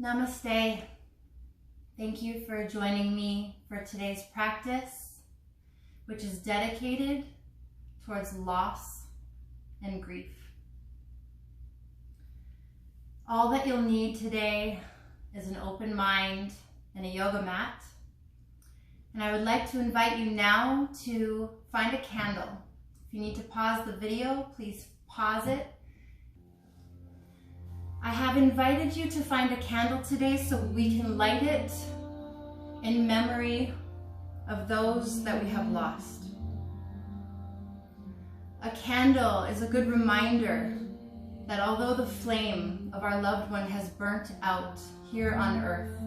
Namaste. Thank you for joining me for today's practice, which is dedicated towards loss and grief. All that you'll need today is an open mind and a yoga mat. And I would like to invite you now to find a candle. If you need to pause the video, please pause it. I have invited you to find a candle today so we can light it in memory of those that we have lost. A candle is a good reminder that although the flame of our loved one has burnt out here on earth,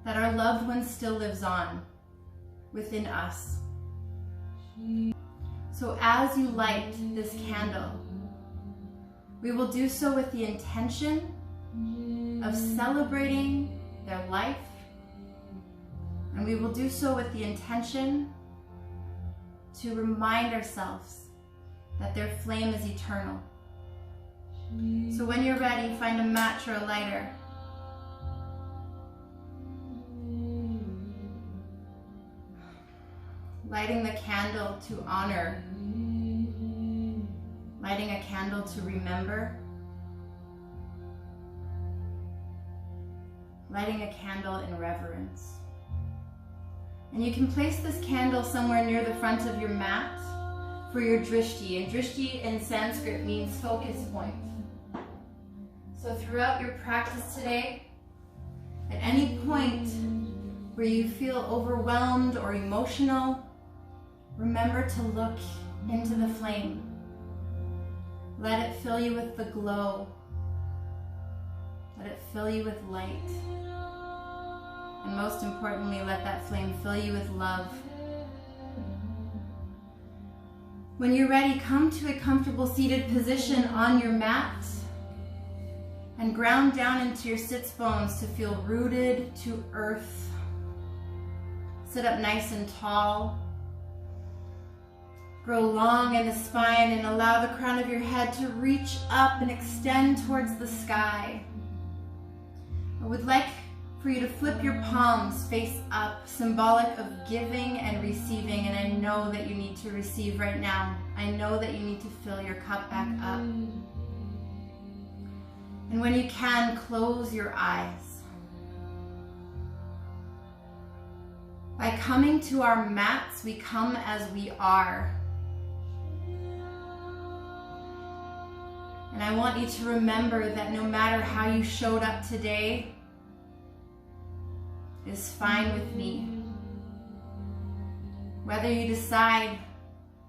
that our loved one still lives on within us. So as you light this candle, we will do so with the intention of celebrating their life, and we will do so with the intention to remind ourselves that their flame is eternal. So when you're ready, find a match or a lighter. Lighting the candle to honor. Lighting a candle to remember. Lighting a candle in reverence. And you can place this candle somewhere near the front of your mat for your drishti. And drishti in Sanskrit means focus point. So throughout your practice today, at any point where you feel overwhelmed or emotional, remember to look into the flame. Let it fill you with the glow. Let it fill you with light. And most importantly, let that flame fill you with love. When you're ready, come to a comfortable seated position on your mat and ground down into your sits bones to feel rooted to earth. Sit up nice and tall. Grow long in the spine and allow the crown of your head to reach up and extend towards the sky. I would like for you to flip your palms face up, symbolic of giving and receiving, and I know that you need to receive right now. I know that you need to fill your cup back up. And when you can, close your eyes. By coming to our mats, we come as we are. And I want you to remember that no matter how you showed up today is fine with me. Whether you decide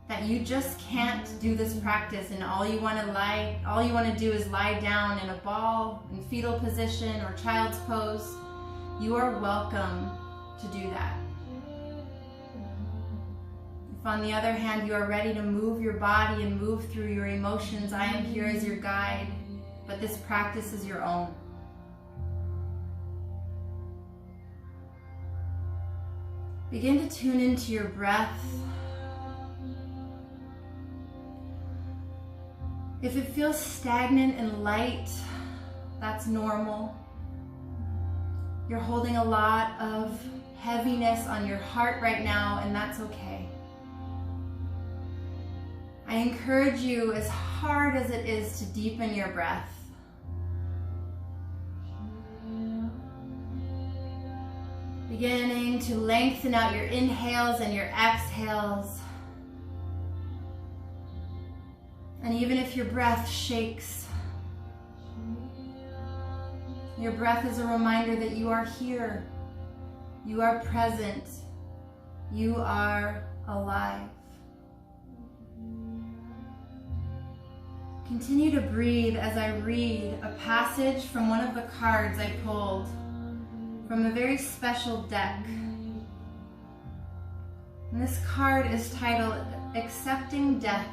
that you just can't do this practice and all you want to do is lie down in a ball, in fetal position or child's pose, you are welcome to do that. If on the other hand you are ready to move your body and move through your emotions, I am here as your guide, but this practice is your own. Begin to tune into your breath. If it feels stagnant and light, that's normal. You're holding a lot of heaviness on your heart right now, and that's okay. I encourage you, as hard as it is, to deepen your breath. Beginning to lengthen out your inhales and your exhales. And even if your breath shakes, your breath is a reminder that you are here, you are present, you are alive. Continue to breathe as I read a passage from one of the cards I pulled from a very special deck. And this card is titled Accepting Death.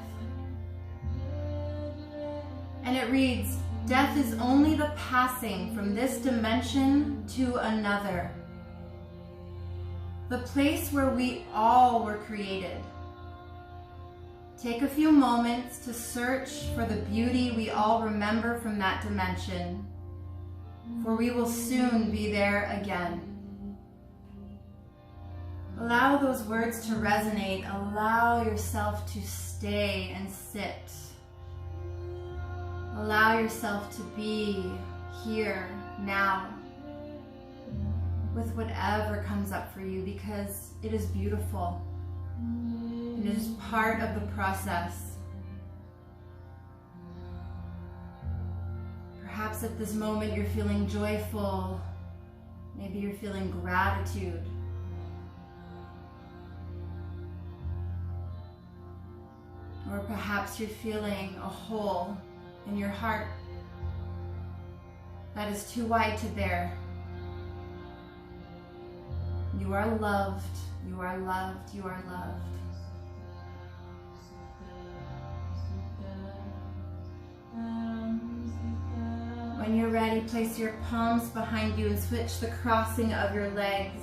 And it reads, "Death is only the passing from this dimension to another. The place where we all were created. Take a few moments to search for the beauty we all remember from that dimension. for we will soon be there again. Allow those words to resonate. Allow yourself to stay and sit. Allow yourself to be here now with whatever comes up for you, because it is beautiful. It is part of the process. Perhaps at this moment you're feeling joyful. Maybe you're feeling gratitude. Or perhaps you're feeling a hole in your heart that is too wide to bear. You are loved, you are loved, you are loved. When you're ready, place your palms behind you and switch the crossing of your legs.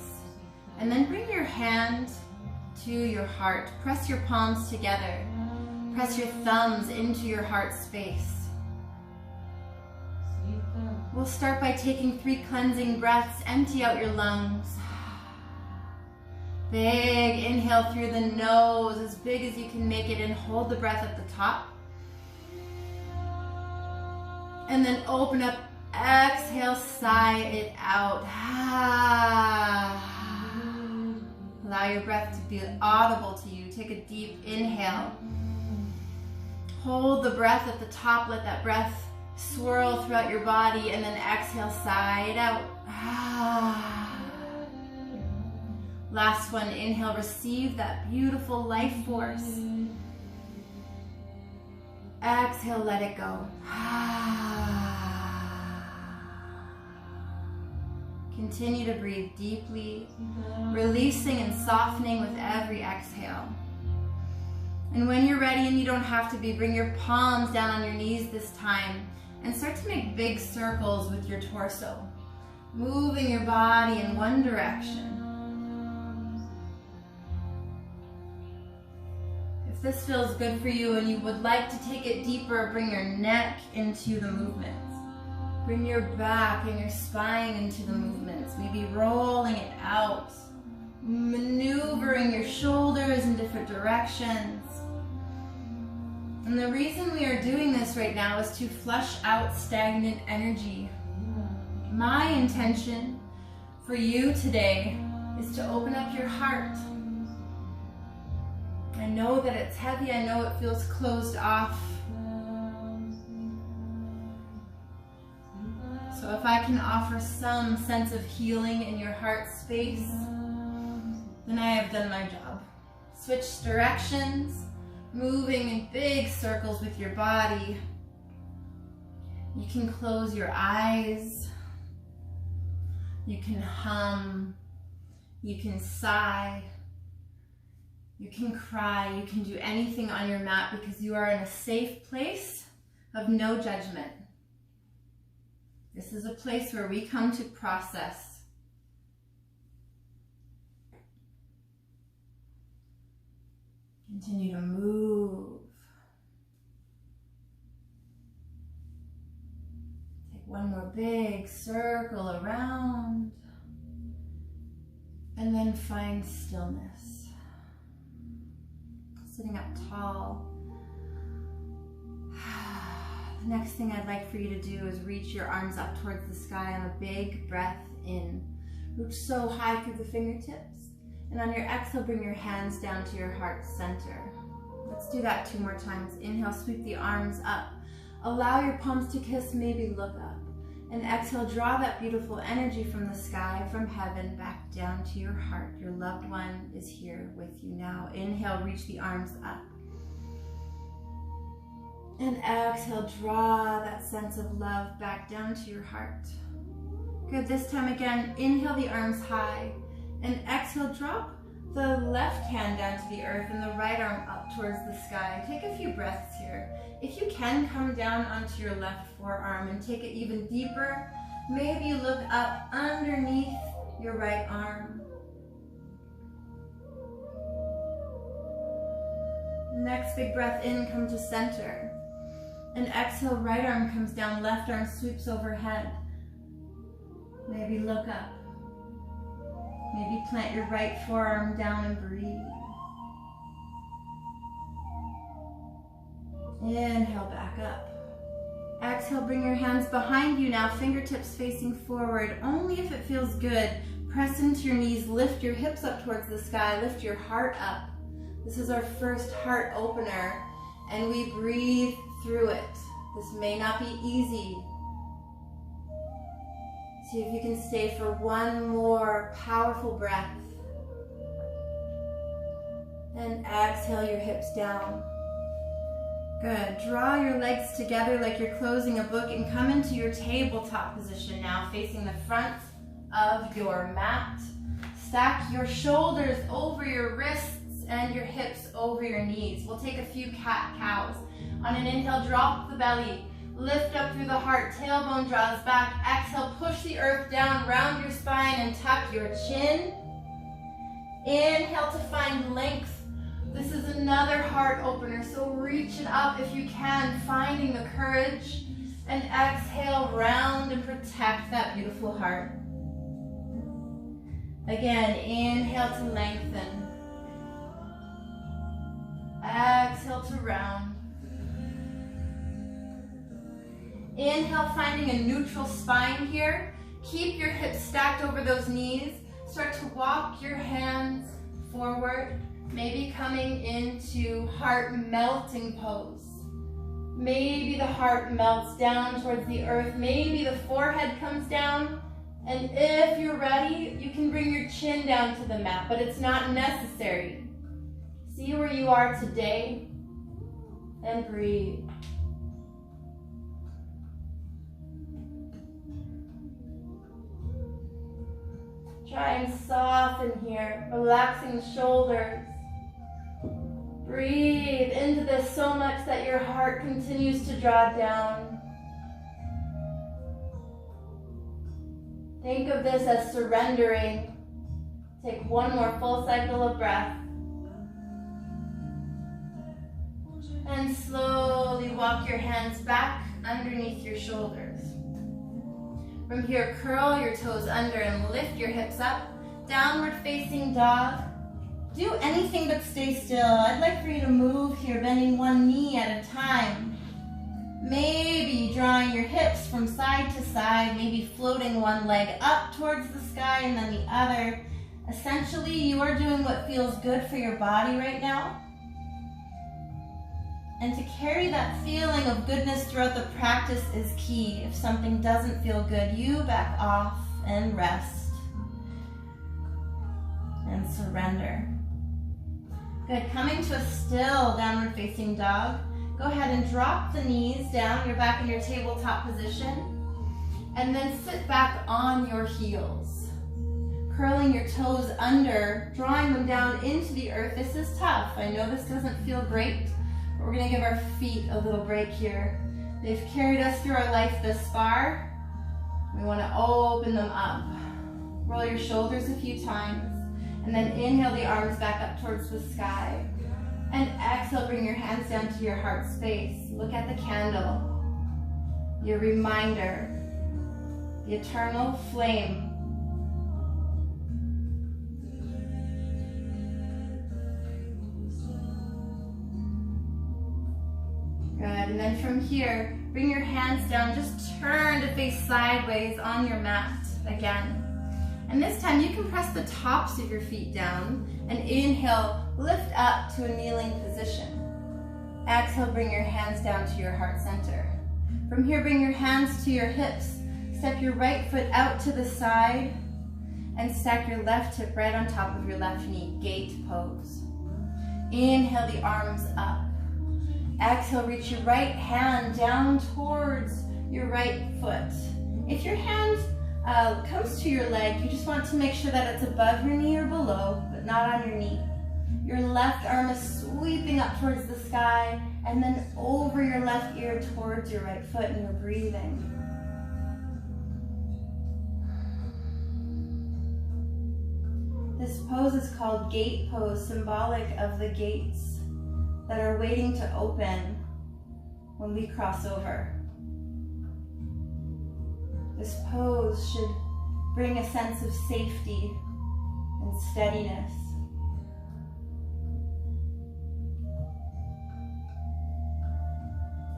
And then bring your hand to your heart. Press your palms together. Press your thumbs into your heart space. We'll start by taking 3 cleansing breaths. Empty out your lungs. Big inhale through the nose, as big as you can make it, and hold the breath at the top. And then open up, exhale, sigh it out. Allow your breath to be audible to you. Take a deep inhale. Hold the breath at the top, let that breath swirl throughout your body, and then exhale, sigh it out. Last one, inhale, receive that beautiful life force. Exhale, let it go. Continue to breathe deeply, releasing and softening with every exhale. And when you're ready, and you don't have to be, bring your palms down on your knees this time and start to make big circles with your torso, moving your body in one direction. If this feels good for you and you would like to take it deeper, bring your neck into the movements. Bring your back and your spine into the movements, maybe rolling it out, maneuvering your shoulders in different directions. And the reason we are doing this right now is to flush out stagnant energy. My intention for you today is to open up your heart. I know that it's heavy, I know it feels closed off. So if I can offer some sense of healing in your heart space, then I have done my job. Switch directions, moving in big circles with your body. You can close your eyes. You can hum. You can sigh. You can cry. You can do anything on your mat, because you are in a safe place of no judgment. This is a place where we come to process. Continue to move. Take one more big circle around, and then find stillness. Sitting up tall. The next thing I'd like for you to do is reach your arms up towards the sky on a big breath in. Reach so high through the fingertips. And on your exhale, bring your hands down to your heart center. Let's do that 2 more times. Inhale, sweep the arms up. Allow your palms to kiss, maybe look up. And exhale, draw that beautiful energy from the sky, from heaven, back down to your heart. Your loved one is here with you now. Inhale, reach the arms up. And exhale, draw that sense of love back down to your heart. Good, this time again, inhale the arms high. And exhale, drop the left hand down to the earth and the right arm up towards the sky. Take a few breaths here. If you can, come down onto your left forearm and take it even deeper. Maybe you look up underneath your right arm. Next big breath in, come to center. And exhale, right arm comes down, left arm sweeps overhead. Maybe look up. Maybe plant your right forearm down and breathe. Inhale, back up. Exhale, bring your hands behind you now, fingertips facing forward, only if it feels good. Press into your knees, lift your hips up towards the sky, lift your heart up. This is our first heart opener, and we breathe through it. This may not be easy. See if you can stay for one more powerful breath. And exhale your hips down. Good. Draw your legs together like you're closing a book and come into your tabletop position now, facing the front of your mat. Stack your shoulders over your wrists and your hips over your knees. We'll take a few cat-cows. On an inhale, drop the belly. Lift up through the heart, tailbone draws back. Exhale, push the earth down, round your spine and tuck your chin. Inhale to find length. This is another heart opener, so reach it up if you can, finding the courage. And exhale, round and protect that beautiful heart. Again, inhale to lengthen. Exhale to round. Inhale, finding a neutral spine here. Keep your hips stacked over those knees. Start to walk your hands forward, maybe coming into heart melting pose. Maybe the heart melts down towards the earth. Maybe the forehead comes down. And if you're ready, you can bring your chin down to the mat, but it's not necessary. See where you are today and breathe. Try and soften here, relaxing the shoulders. Breathe into this so much that your heart continues to draw down. Think of this as surrendering. Take one more full cycle of breath. And slowly walk your hands back underneath your shoulders. From here, curl your toes under and lift your hips up. Downward facing dog. Do anything but stay still. I'd like for you to move here, bending one knee at a time. Maybe drawing your hips from side to side, maybe floating one leg up towards the sky and then the other. Essentially, you are doing what feels good for your body right now. And to carry that feeling of goodness throughout the practice is key. If something doesn't feel good, you back off and rest. And surrender. Good, coming to a still downward facing dog. Go ahead and drop the knees down. You're back in your tabletop position. And then sit back on your heels. Curling your toes under, drawing them down into the earth. This is tough. I know this doesn't feel great. We're going to give our feet a little break here. They've carried us through our life this far. We want to open them up. Roll your shoulders a few times. And then inhale the arms back up towards the sky. And exhale, bring your hands down to your heart space. Look at the candle. Your reminder. The eternal flame. Good, and then from here, bring your hands down, just turn to face sideways on your mat again. And this time you can press the tops of your feet down and inhale, lift up to a kneeling position. Exhale, bring your hands down to your heart center. From here, bring your hands to your hips, step your right foot out to the side and stack your left hip right on top of your left knee, gate pose. Inhale the arms up. Exhale, reach your right hand down towards your right foot. If your hand comes to your leg, you just want to make sure that it's above your knee or below, but not on your knee. Your left arm is sweeping up towards the sky and then over your left ear towards your right foot, and you're breathing. This pose is called gate pose, symbolic of the gates that are waiting to open when we cross over. This pose should bring a sense of safety and steadiness.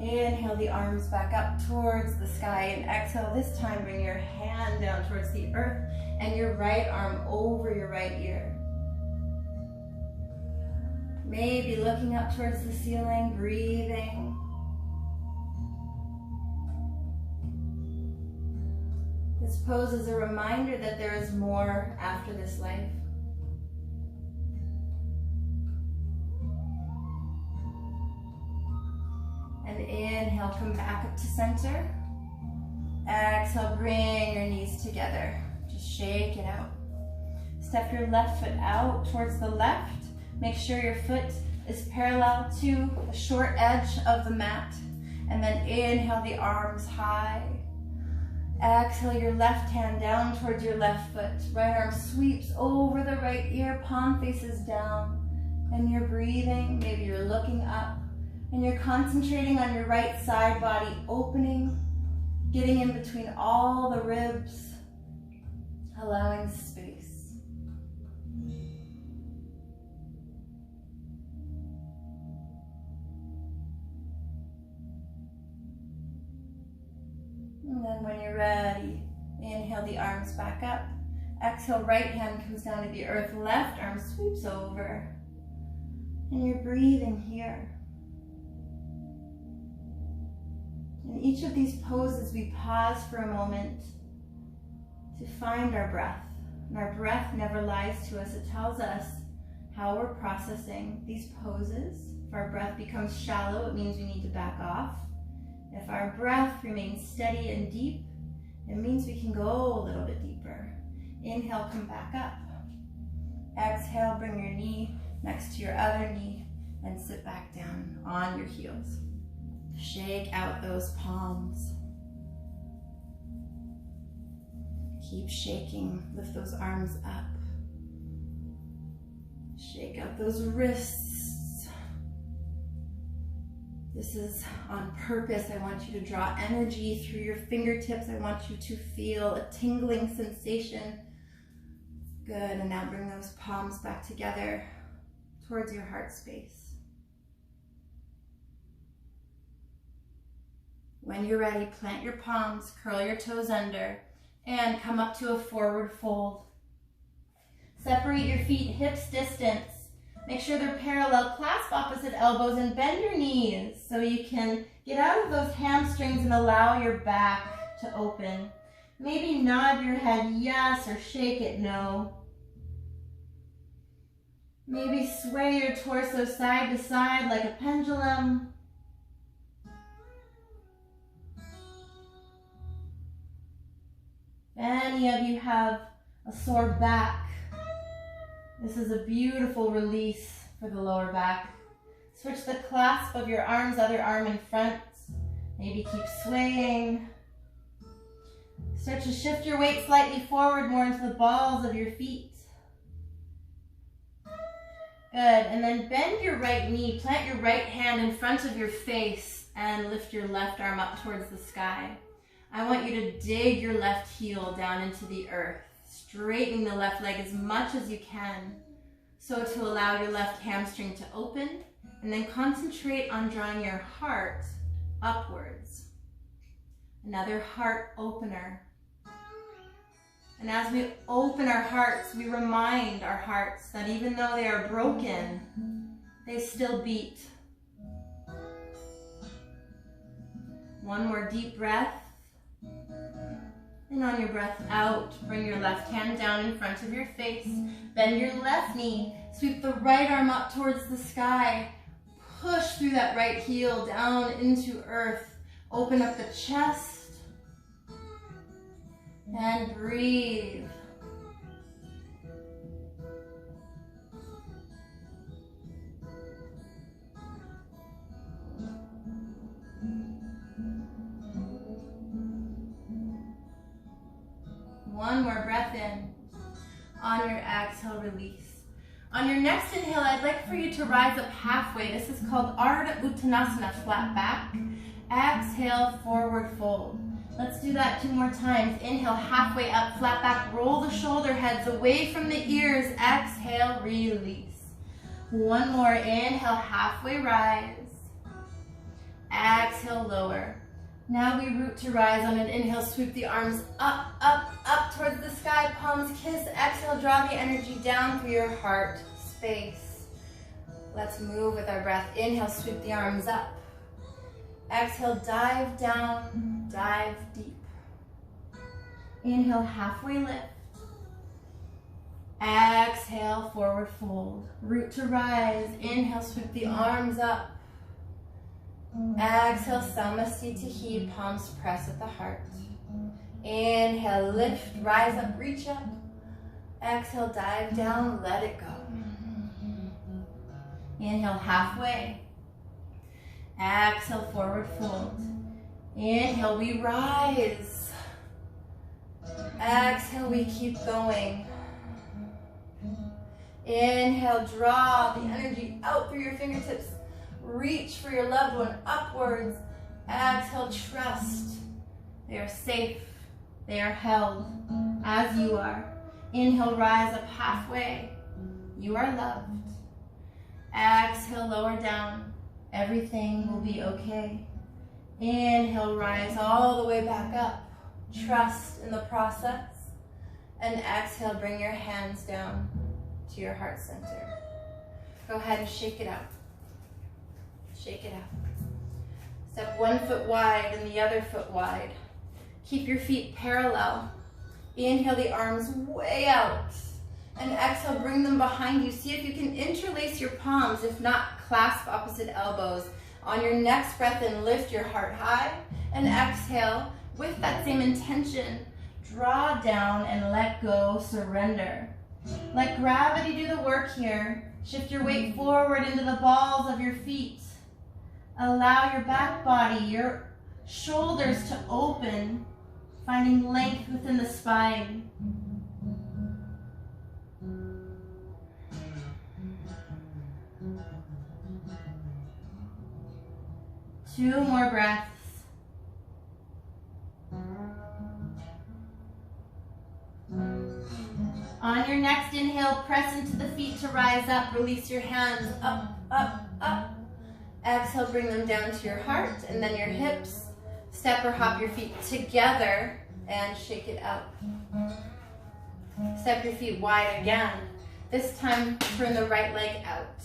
Inhale the arms back up towards the sky, and exhale. This time bring your hand down towards the earth and your right arm over your right ear. Maybe looking up towards the ceiling, breathing. This pose is a reminder that there is more after this life. And inhale, come back up to center. Exhale, bring your knees together. Just shake it out. Step your left foot out towards the left. Make sure your foot is parallel to the short edge of the mat. And then inhale the arms high. Exhale your left hand down towards your left foot. Right arm sweeps over the right ear, palm faces down. And you're breathing, maybe you're looking up. And you're concentrating on your right side body opening, getting in between all the ribs, allowing space. And then when you're ready, inhale the arms back up. Exhale, right hand comes down to the earth, left arm sweeps over. And you're breathing here. In each of these poses, we pause for a moment to find our breath. And our breath never lies to us. It tells us how we're processing these poses. If our breath becomes shallow, it means we need to back off. If our breath remains steady and deep, it means we can go a little bit deeper. Inhale, come back up. Exhale, bring your knee next to your other knee and sit back down on your heels. Shake out those palms. Keep shaking. Lift those arms up. Shake out those wrists. This is on purpose. I want you to draw energy through your fingertips. I want you to feel a tingling sensation. Good, and now bring those palms back together towards your heart space. When you're ready, plant your palms, curl your toes under, and come up to a forward fold. Separate your feet hips distance. Make sure they're parallel. Clasp opposite elbows and bend your knees so you can get out of those hamstrings and allow your back to open. Maybe nod your head yes or shake it no. Maybe sway your torso side to side like a pendulum. If any of you have a sore back, this is a beautiful release for the lower back. Switch the clasp of your arms, other arm in front. Maybe keep swaying. Start to shift your weight slightly forward, more into the balls of your feet. Good, and then bend your right knee, plant your right hand in front of your face, and lift your left arm up towards the sky. I want you to dig your left heel down into the earth, straightening the left leg as much as you can, so to allow your left hamstring to open, and then concentrate on drawing your heart upwards. Another heart opener. And as we open our hearts, we remind our hearts that even though they are broken, they still beat. One more deep breath. And on your breath out, bring your left hand down in front of your face. Bend your left knee. Sweep the right arm up towards the sky. Push through that right heel down into earth. Open up the chest. And breathe. One more breath in. On your exhale, release. On your next inhale, I'd like for you to rise up halfway. This is called Ardha Uttanasana, flat back. Exhale, forward fold. Let's do that 2 more times. Inhale, halfway up, flat back, roll the shoulder heads away from the ears. Exhale, release. 1 more, inhale, halfway rise. Exhale, lower. Now we root to rise. On an inhale, sweep the arms up, up, up towards the sky. Palms kiss. Exhale, draw the energy down through your heart space. Let's move with our breath. Inhale, sweep the arms up. Exhale, dive down, dive deep. Inhale, halfway lift. Exhale, forward fold. Root to rise. Inhale, sweep the arms up. Exhale, Samasthiti, palms press at the heart. Inhale, lift, rise up, reach up. Exhale, dive down, let it go. Inhale, halfway. Exhale, forward fold. Inhale, we rise. Exhale, we keep going. Inhale, draw the energy out through your fingertips. Reach for your loved one upwards. Exhale, trust. They are safe. They are held as you are. Inhale, rise up halfway. You are loved. Exhale, lower down. Everything will be okay. Inhale, rise all the way back up. Trust in the process. And exhale, bring your hands down to your heart center. Go ahead and shake it out. Shake it out. Step 1 foot wide and the other foot wide. Keep your feet parallel. Inhale the arms way out. And exhale, bring them behind you. See if you can interlace your palms. If not, clasp opposite elbows. On your next breath in, lift your heart high. And exhale, with that same intention, draw down and let go, surrender. Let gravity do the work here. Shift your weight forward into the balls of your feet. Allow your back body, your shoulders to open, finding length within the spine. Two more breaths. On your next inhale, press into the feet to rise up. Release your hands up, up, up. Exhale, bring them down to your heart and then your hips. Step or hop your feet together and shake it out. Step your feet wide again. This time, turn the right leg out.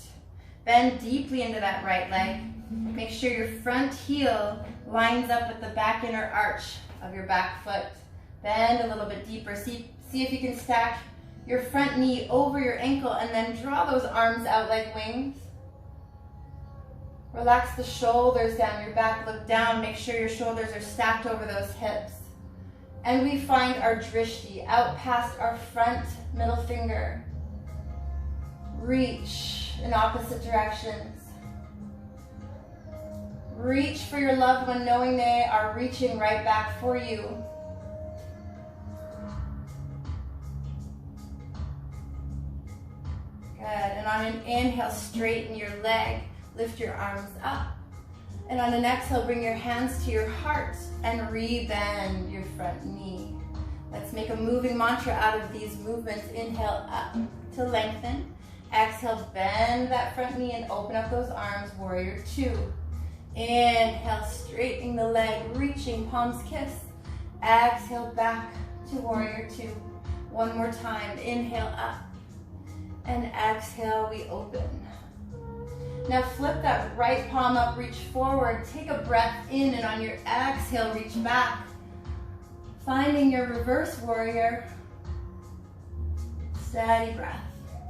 Bend deeply into that right leg. Make sure your front heel lines up with the back inner arch of your back foot. Bend a little bit deeper. See if you can stack your front knee over your ankle and then draw those arms out like wings. Relax the shoulders down, your back look down. Make sure your shoulders are stacked over those hips. And we find our drishti out past our front middle finger. Reach in opposite directions. Reach for your loved one, knowing they are reaching right back for you. Good, and on an inhale, straighten your leg. Lift your arms up. And on an exhale, bring your hands to your heart and re-bend your front knee. Let's make a moving mantra out of these movements. Inhale up to lengthen. Exhale, bend that front knee and open up those arms, warrior 2. Inhale, straightening the leg, reaching, palms kiss. Exhale, back to warrior 2. One more time, inhale up. And exhale, we open. Now flip that right palm up, reach forward, take a breath in, and on your exhale, reach back. Finding your reverse warrior. Steady breath.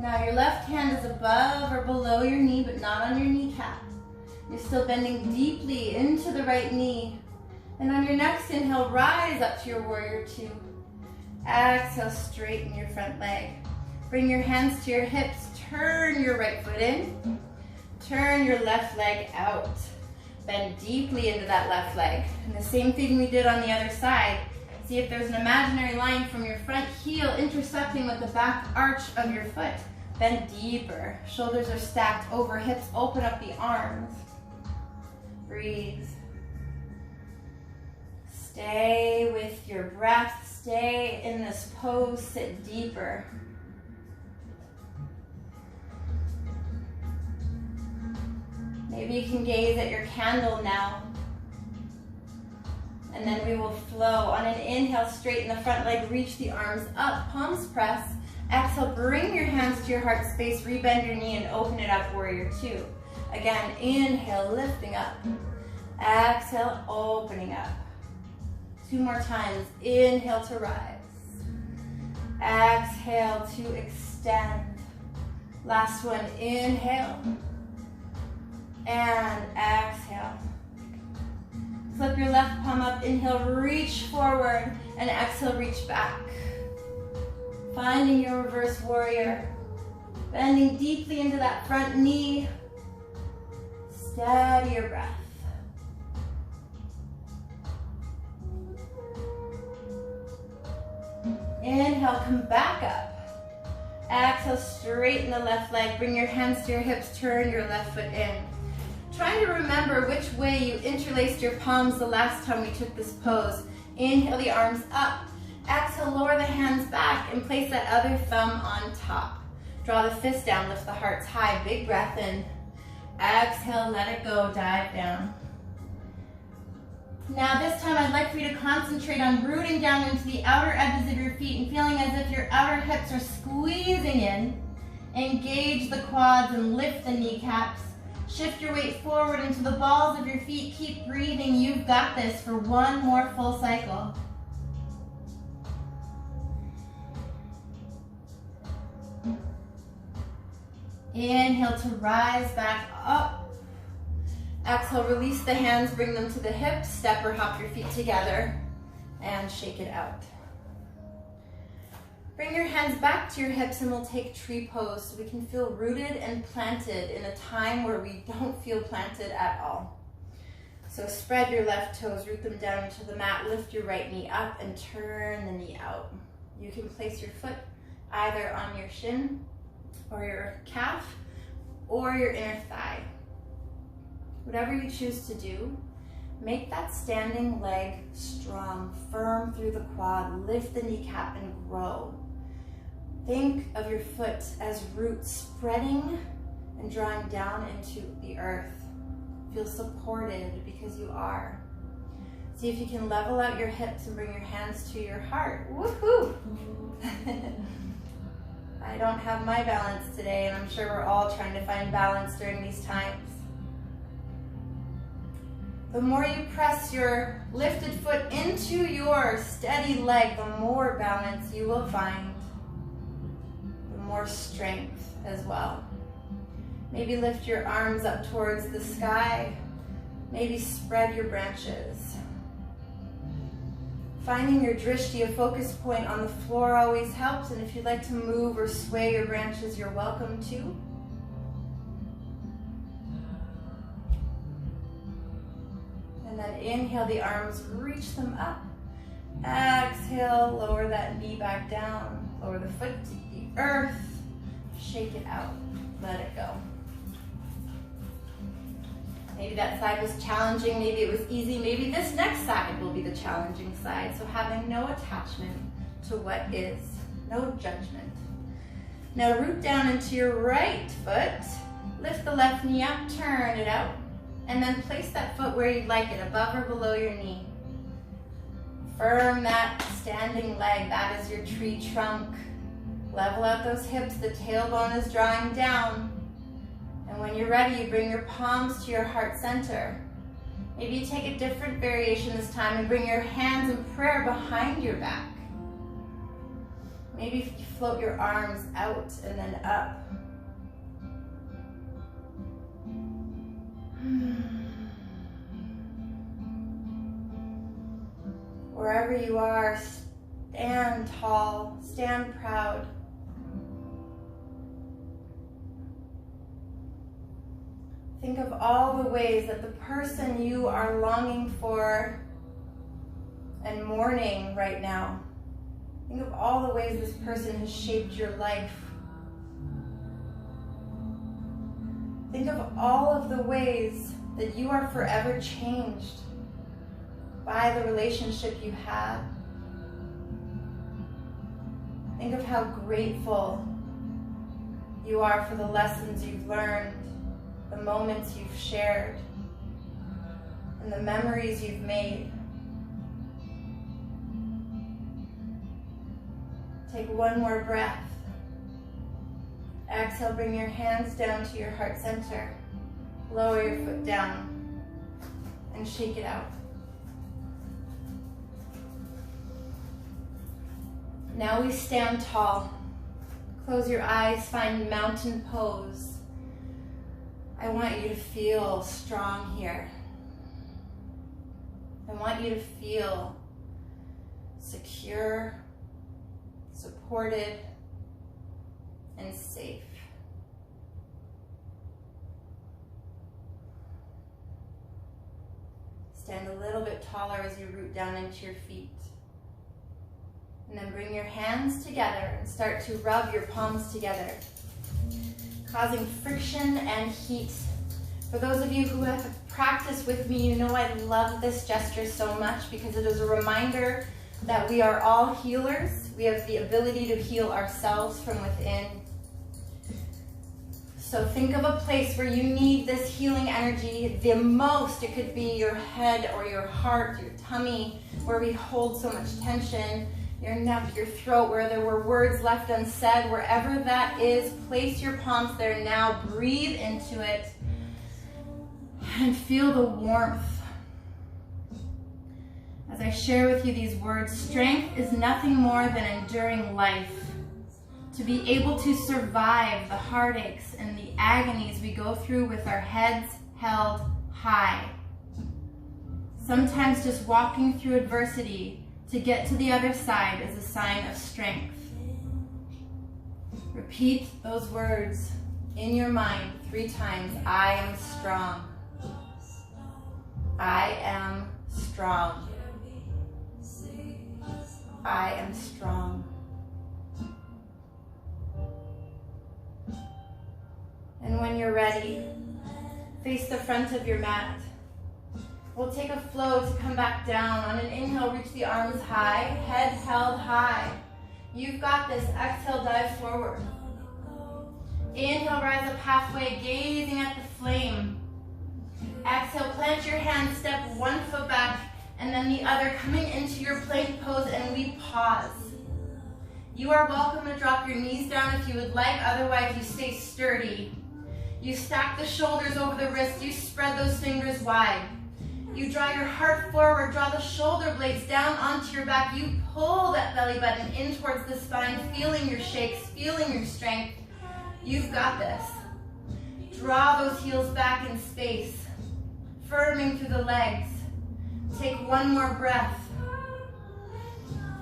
Now your left hand is above or below your knee, but not on your kneecap. You're still bending deeply into the right knee. And on your next inhale, rise up to your warrior 2. Exhale, straighten your front leg. Bring your hands to your hips, turn your right foot in. Turn your left leg out. Bend deeply into that left leg. And the same thing we did on the other side. See if there's an imaginary line from your front heel intersecting with the back arch of your foot. Bend deeper. Shoulders are stacked over hips. Open up the arms. Breathe. Stay with your breath. Stay in this pose. Sit deeper. Maybe you can gaze at your candle now. And then we will flow. On an inhale, straighten the front leg, reach the arms up, palms press. Exhale, bring your hands to your heart space, rebend your knee and open it up, warrior two. Again, inhale, lifting up. Exhale, opening up. 2 more times. Inhale to rise. Exhale to extend. Last one, inhale. And exhale. Flip your left palm up, inhale, reach forward, and exhale, reach back. Finding your reverse warrior. Bending deeply into that front knee. Steady your breath. Inhale, come back up. Exhale, straighten the left leg. Bring your hands to your hips, turn your left foot in. Trying to remember which way you interlaced your palms the last time we took this pose. Inhale the arms up. Exhale, lower the hands back and place that other thumb on top. Draw the fist down, lift the hearts high. Big breath in. Exhale, let it go, dive down. Now this time I'd like for you to concentrate on rooting down into the outer edges of your feet and feeling as if your outer hips are squeezing in. Engage the quads and lift the kneecaps. Shift your weight forward into the balls of your feet. Keep breathing. You've got this for 1 more full cycle. Inhale to rise back up. Exhale, release the hands, bring them to the hips. Step or hop your feet together and shake it out. Bring your hands back to your hips and we'll take tree pose so we can feel rooted and planted in a time where we don't feel planted at all. So spread your left toes, root them down into the mat, lift your right knee up and turn the knee out. You can place your foot either on your shin or your calf or your inner thigh. Whatever you choose to do, make that standing leg strong, firm through the quad, lift the kneecap and grow. Think of your foot as roots spreading and drawing down into the earth. Feel supported because you are. See if you can level out your hips and bring your hands to your heart. Woohoo! I don't have my balance today, and I'm sure we're all trying to find balance during these times. The more you press your lifted foot into your steady leg, the more balance you will find. More strength as well. Maybe lift your arms up towards the sky. Maybe spread your branches. Finding your drishti, a focus point on the floor, always helps, and if you'd like to move or sway your branches, you're welcome to. And then inhale the arms, reach them up. Exhale, lower that knee back down. Lower the foot to the earth. Shake it out. Let it go. Maybe that side was challenging. Maybe it was easy. Maybe this next side will be the challenging side. So having no attachment to what is. No judgment. Now root down into your right foot. Lift the left knee up. Turn it out. And then place that foot where you'd like it, above or below your knee. Firm that standing leg, that is your tree trunk. Level out those hips, the tailbone is drawing down. And when you're ready, you bring your palms to your heart center. Maybe you take a different variation this time and bring your hands in prayer behind your back. Maybe you float your arms out and then up. Wherever you are, stand tall, stand proud. Think of all the ways that the person you are longing for and mourning right now, think of all the ways this person has shaped your life. Think of all of the ways that you are forever changed by the relationship you have. Think of how grateful you are for the lessons you've learned, the moments you've shared, and the memories you've made. Take one more breath. Exhale, bring your hands down to your heart center. Lower your foot down and shake it out. Now we stand tall. Close your eyes, find mountain pose. I want you to feel strong here. I want you to feel secure, supported, and safe. Stand a little bit taller as you root down into your feet. And then bring your hands together and start to rub your palms together, causing friction and heat. For those of you who have practiced with me, you know I love this gesture so much because it is a reminder that we are all healers. We have the ability to heal ourselves from within. So think of a place where you need this healing energy the most. It could be your head or your heart, your tummy, where we hold so much tension, your neck, your throat, where there were words left unsaid. Wherever that is, place your palms there now. Breathe into it and feel the warmth. As I share with you these words, strength is nothing more than enduring life. To be able to survive the heartaches and the agonies we go through with our heads held high. Sometimes just walking through adversity to get to the other side is a sign of strength. Repeat those words in your mind 3 times. I am strong. I am strong. I am strong. And when you're ready, face the front of your mat. We'll take a flow to come back down. On an inhale, reach the arms high, head held high. You've got this. Exhale, dive forward. Inhale, rise up halfway, gazing at the flame. Exhale, plant your hands, step 1 foot back, and then the other, coming into your plank pose, and we pause. You are welcome to drop your knees down if you would like, otherwise you stay sturdy. You stack the shoulders over the wrists, you spread those fingers wide. You draw your heart forward, draw the shoulder blades down onto your back. You pull that belly button in towards the spine, feeling your shakes, feeling your strength. You've got this. Draw those heels back in space, firming through the legs. Take 1 more breath.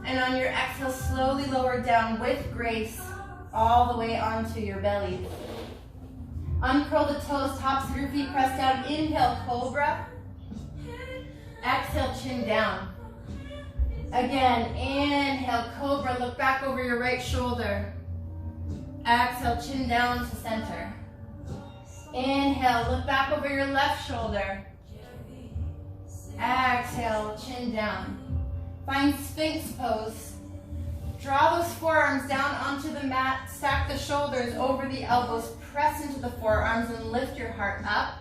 And on your exhale, slowly lower down with grace all the way onto your belly. Uncurl the toes, tops of your feet press down. Inhale, cobra. Exhale, chin down. Again, inhale, cobra. Look back over your right shoulder. Exhale, chin down to center. Inhale, look back over your left shoulder. Exhale, chin down. Find Sphinx pose. Draw those forearms down onto the mat. Stack the shoulders over the elbows. Press into the forearms and lift your heart up.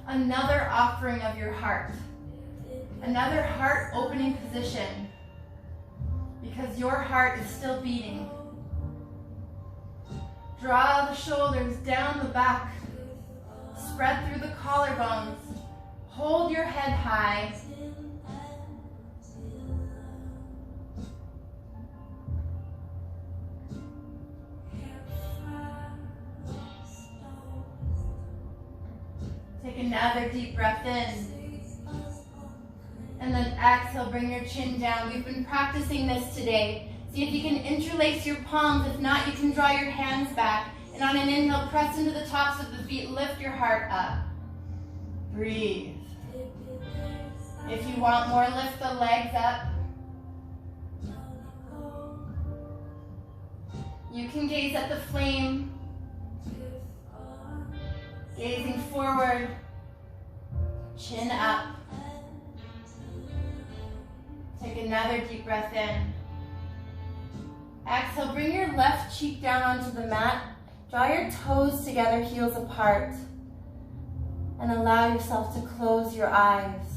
Another offering of your heart. Another heart opening position. Because your heart is still beating. Draw the shoulders down the back. Spread through the collarbones. Hold your head high. Take another deep breath in. And then exhale, bring your chin down. We've been practicing this today. See if you can interlace your palms. If not, you can draw your hands back. And on an inhale, press into the tops of the feet. Lift your heart up. Breathe. If you want more, lift the legs up. You can gaze at the flame. Gazing forward. Chin up. Take another deep breath in. Exhale, bring your left cheek down onto the mat. Draw your toes together, heels apart. And allow yourself to close your eyes.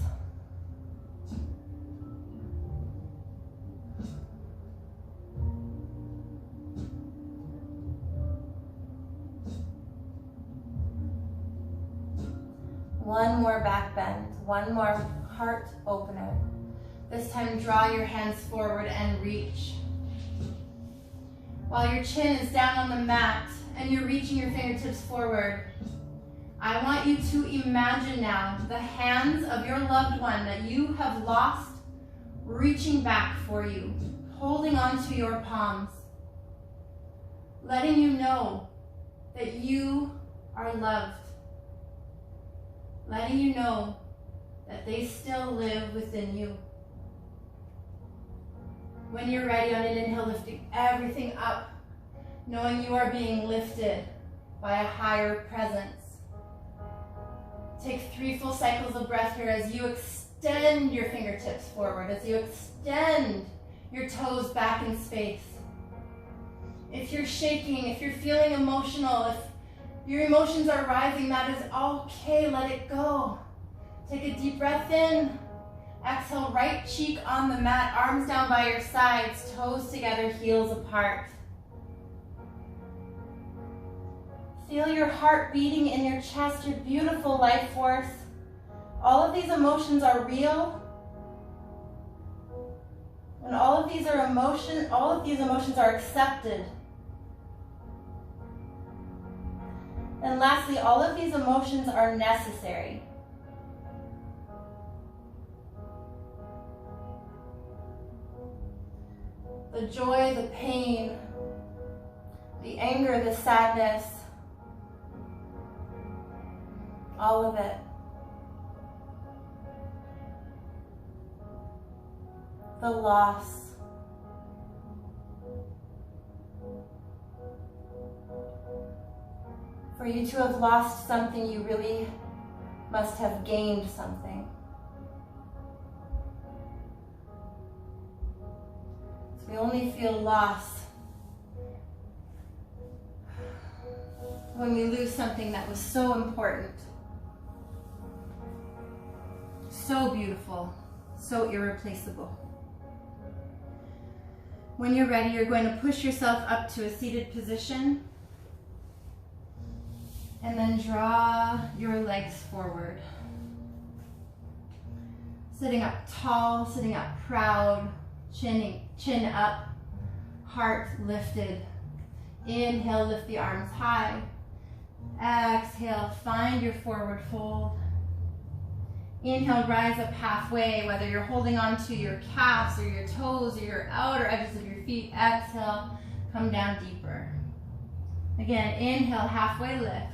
One more back bend, one more heart opener. This time, draw your hands forward and reach. While your chin is down on the mat and you're reaching your fingertips forward, I want you to imagine now the hands of your loved one that you have lost reaching back for you, holding onto your palms, letting you know that you are loved, letting you know that they still live within you. When you're ready, on an inhale, lifting everything up, knowing you are being lifted by a higher presence. Take 3 full cycles of breath here as you extend your fingertips forward, as you extend your toes back in space. If you're shaking, if you're feeling emotional, if your emotions are rising, that is okay, let it go. Take a deep breath in. Exhale, right cheek on the mat, arms down by your sides, toes together, heels apart. Feel your heart beating in your chest, your beautiful life force. All of these emotions are real. And all of these emotions are accepted. And lastly, all of these emotions are necessary. The joy, the pain, the anger, the sadness, all of it. The loss. For you to have lost something, you really must have gained something. So we only feel loss when we lose something that was so important, so beautiful, so irreplaceable. When you're ready, you're going to push yourself up to a seated position and then draw your legs forward. Sitting up tall, sitting up proud, chin up, heart lifted. Inhale, lift the arms high. Exhale, find your forward fold. Inhale, rise up halfway, whether you're holding on to your calves or your toes or your outer edges of your feet. Exhale, come down deeper. Again, inhale, halfway lift.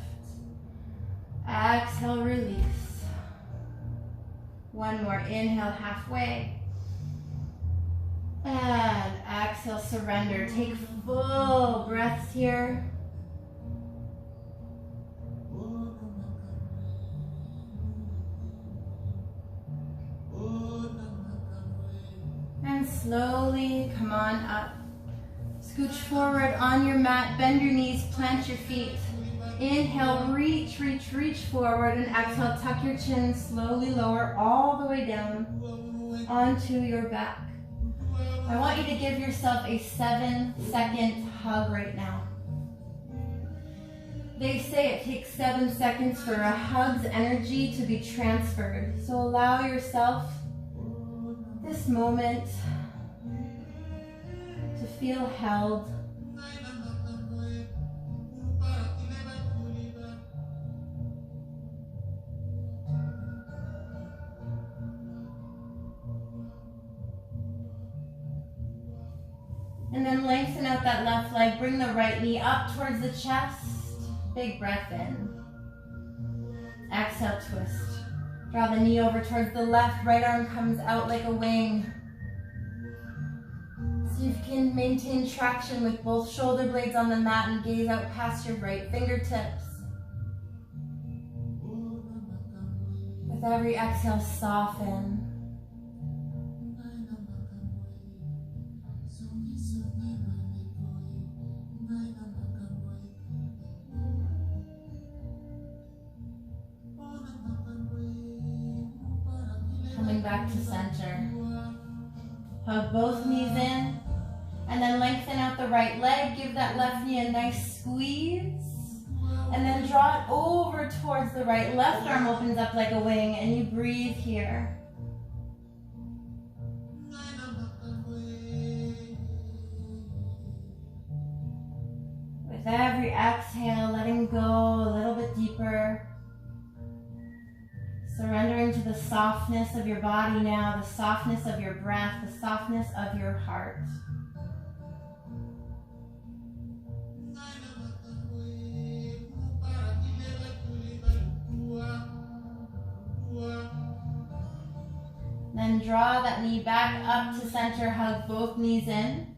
Exhale, release. One more, inhale, halfway. And exhale, surrender. Take full breaths here. And slowly come on up. Scooch forward on your mat, bend your knees, plant your feet. Inhale, reach, reach, reach forward, and exhale, tuck your chin, slowly lower all the way down onto your back. I want you to give yourself a 7-second hug right now. They say it takes 7 seconds for a hug's energy to be transferred. So allow yourself this moment to feel held. And then lengthen out that left leg, bring the right knee up towards the chest. Big breath in. Exhale, twist. Draw the knee over towards the left, right arm comes out like a wing. See if you can maintain traction with both shoulder blades on the mat and gaze out past your right fingertips. With every exhale, soften. back to center. Hug both knees in, and then lengthen out the right leg. Give that left knee a nice squeeze, and then draw it over towards the right. Left arm opens up like a wing, and you breathe here. With every exhale, letting go a little bit deeper. Surrendering to the softness of your body now, the softness of your breath, the softness of your heart. Then draw that knee back up to center, hug both knees in.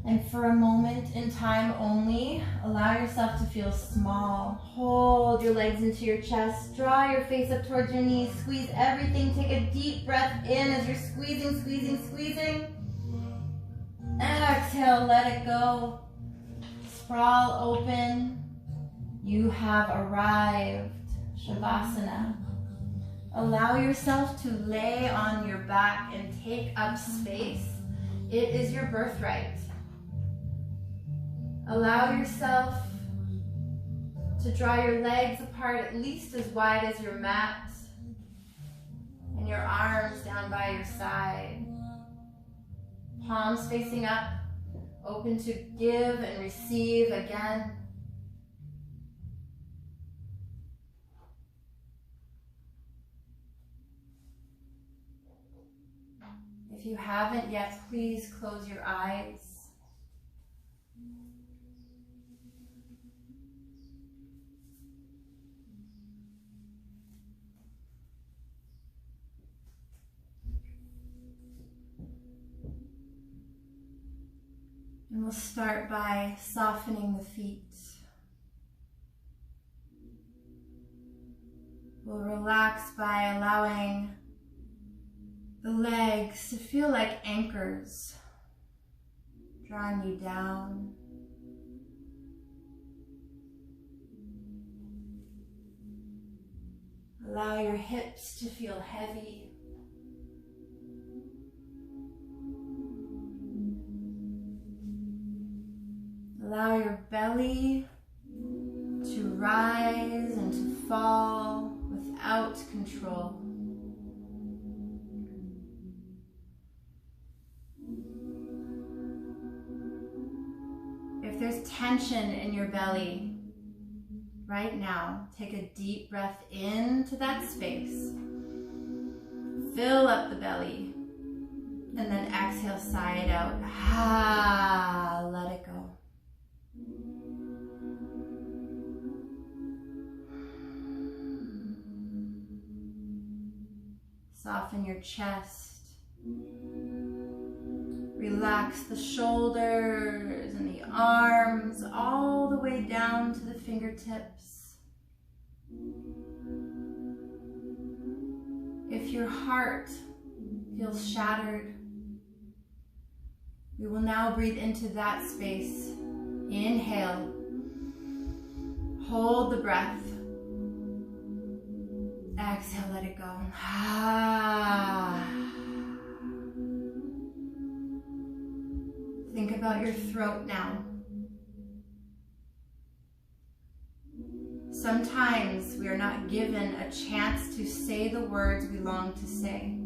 And for a moment in time only, allow yourself to feel small. Hold your legs into your chest. Draw your face up towards your knees. Squeeze everything. Take a deep breath in as you're squeezing, squeezing, squeezing. Exhale, let it go. Sprawl open. You have arrived. Shavasana. Allow yourself to lay on your back and take up space. It is your birthright. Allow yourself to draw your legs apart at least as wide as your mat and your arms down by your side. Palms facing up, open to give and receive again. If you haven't yet, please close your eyes. And we'll start by softening the feet. We'll relax by allowing the legs to feel like anchors, drawing you down. Allow your hips to feel heavy. Allow your belly to rise and to fall without control. If there's tension in your belly right now, take a deep breath into that space. Fill up the belly, and then exhale, sigh it out. Ah, let it go. Soften your chest. Relax the shoulders and the arms all the way down to the fingertips. If your heart feels shattered, we will now breathe into that space. Inhale. Hold the breath. Exhale, let it go. Think about your throat now. Sometimes we are not given a chance to say the words we long to say.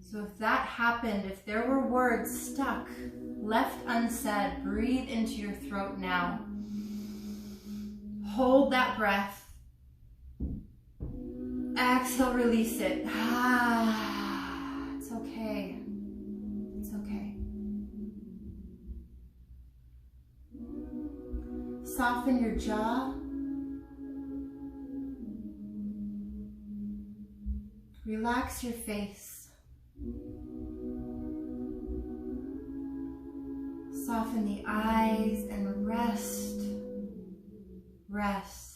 So if that happened, if there were words stuck, left unsaid, breathe into your throat now. Hold that breath. Exhale, release it. It's okay. It's okay. Soften your jaw. Relax your face. Soften the eyes and rest. Rest.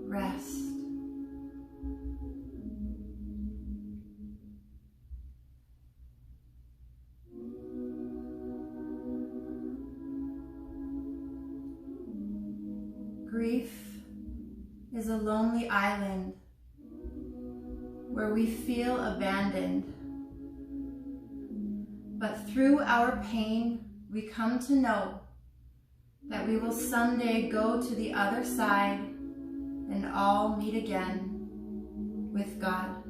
Rest. Grief is a lonely island where we feel abandoned. But through our pain, we come to know that we will someday go to the other side and all meet again with God.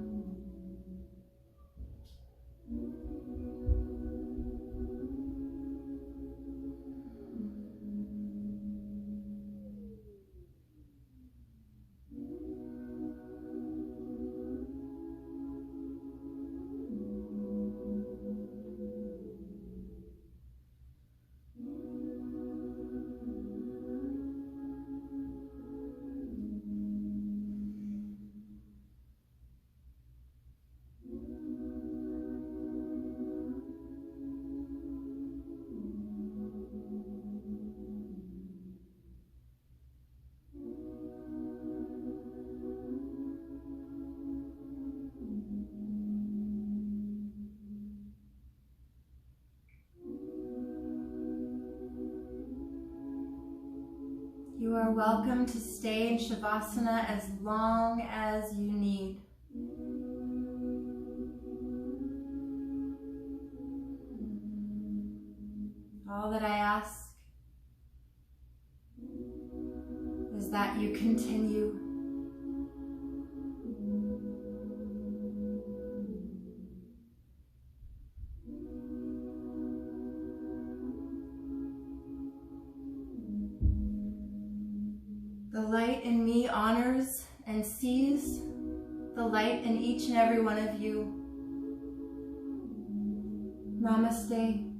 You are welcome to stay in Shavasana as long as you need. All that I ask is that you continue. The light in me honors and sees the light in each and every one of you. Namaste.